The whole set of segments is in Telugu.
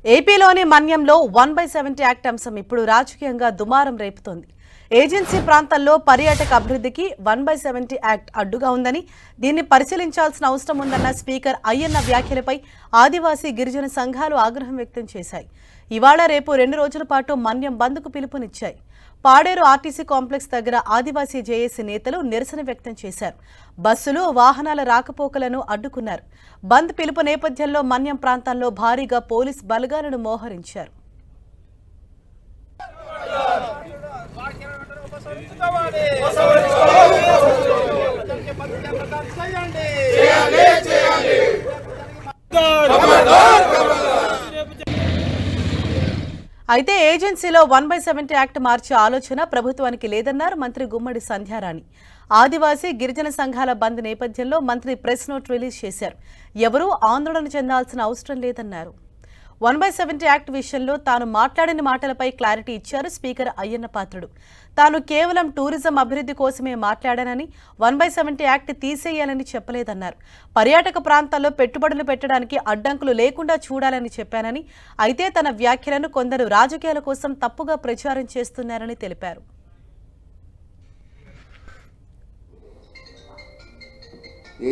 ఏపీలోని మన్యంలో 1/70 యాక్ట్ అంశం ఇప్పుడు రాజకీయంగా దుమారం రేపుతోంది. ఏజెన్సీ ప్రాంతాల్లో పర్యాటక అభివృద్ధికి 1/70 యాక్ట్ అడ్డుగా ఉందని, దీన్ని పరిశీలించాల్సిన అవసరం ఉందన్న స్పీకర్ అయ్యన్న వ్యాఖ్యలపై ఆదివాసీ గిరిజన సంఘాలు ఆగ్రహం వ్యక్తం చేశాయి. ఇవాళ రేపు 2 రోజుల పాటు మన్యం బంద్కు పిలుపునిచ్చాయి. పాడేరు ఆర్టీసీ కాంప్లెక్స్ దగ్గర ఆదివాసీ జేఏసీ నేతలు నిరసన వ్యక్తం చేశారు. బస్సులు, వాహనాల రాకపోకలను అడ్డుకున్నారు. బంద్ పిలుపు నేపథ్యంలో మన్యం ప్రాంతాల్లో భారీగా పోలీస్ బలగాలను మోహరించారు. అయితే ఏజెన్సీలో 1/70 యాక్ట్ మార్చే ఆలోచన ప్రభుత్వానికి లేదన్నారు మంత్రి గుమ్మడి సంధ్యారాణి. ఆదివాసీ గిరిజన సంఘాల బంద్ నేపథ్యంలో మంత్రి ప్రెస్ నోట్ రిలీజ్ చేశారు. ఎవరూ ఆందోళన చెందాల్సిన అవసరం లేదన్నారు. 1/70 యాక్ట్ విషయంలో తాను మాట్లాడిన మాటలపై క్లారిటీ ఇచ్చారు స్పీకర్ అయ్యన్న పాత్రుడు. తాను కేవలం టూరిజం అభివృద్ధి కోసమే మాట్లాడానని, 1/70 యాక్ట్ తీసేయాలని చెప్పలేదన్నారు. పర్యాటక ప్రాంతాల్లో పెట్టుబడులు పెట్టడానికి అడ్డంకులు లేకుండా చూడాలని చెప్పానని, అయితే తన వ్యాఖ్యలను కొందరు రాజకీయాల కోసం తప్పుగా ప్రచారం చేస్తున్నారని తెలిపారు.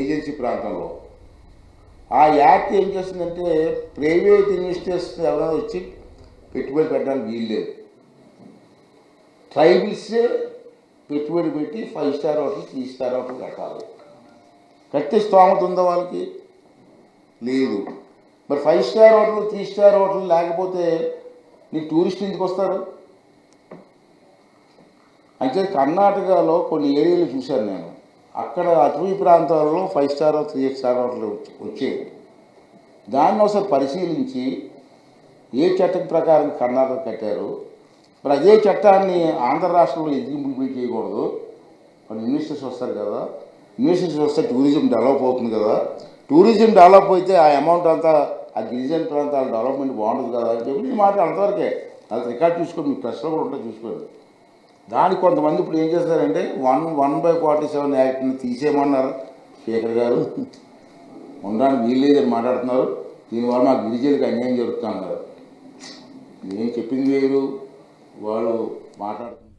ఏజెన్సీ ప్రాంతంలో ఆ యాక్ట్ ఏం చేస్తుందంటే ప్రైవేట్ ఇన్వెస్టర్స్ ఎవరైనా వచ్చి పెట్టుబడి పెట్టడానికి వీల్లేదు. ట్రైబల్సే పెట్టుబడి పెట్టి 5 స్టార్ హోటల్ 3 స్టార్ హోటల్ కట్టాలి. కట్టే స్తోమత ఉందా వాళ్ళకి? లేదు. మరి 5 స్టార్ హోటల్ 3 స్టార్ హోటల్ లేకపోతే నీకు టూరిస్ట్ ఎందుకు వస్తారు? అయితే కర్ణాటకలో కొన్ని ఏరియాలు చూశాను నేను. అక్కడ అటవీ ప్రాంతాలలో 5 స్టార్ 3 స్టార్ హోటల్ వచ్చాయి. దాన్ని ఒకసారి పరిశీలించి ఏ చట్టం ప్రకారం కర్ణాటక కట్టారు, మరి అదే చట్టాన్ని ఆంధ్ర రాష్ట్రంలో ఎందుకు ఇంప్లిమెంట్ చేయకూడదు? మరి ఇన్వెస్టర్స్ వస్తారు కదా, ఇన్వెస్టర్స్ వస్తే టూరిజం డెవలప్ అవుతుంది కదా, టూరిజం డెవలప్ అయితే ఆ అమౌంట్ అంతా ఆ గిరిజన ప్రాంతాల డెవలప్మెంట్ బాగుంటుంది కదా అని చెప్పి ఈ మాట అంతవరకే. అది రికార్డ్ చూసుకోండి, మీ ప్రెస్లో కూడా ఉంటే చూసుకోండి. దానికి కొంతమంది ఇప్పుడు ఏం చేస్తారంటే 1/47 యాక్ట్ని తీసేయమన్నారు స్పీకర్ గారు. ఉండడానికి వీల్లేదని మాట్లాడుతున్నారు. దీనివల్ల మా గిరిజనులకు అన్యాయం జరుగుతున్నారు. నేను చెప్పింది వేరు, వాళ్ళు మాట్లాడుతున్నారు.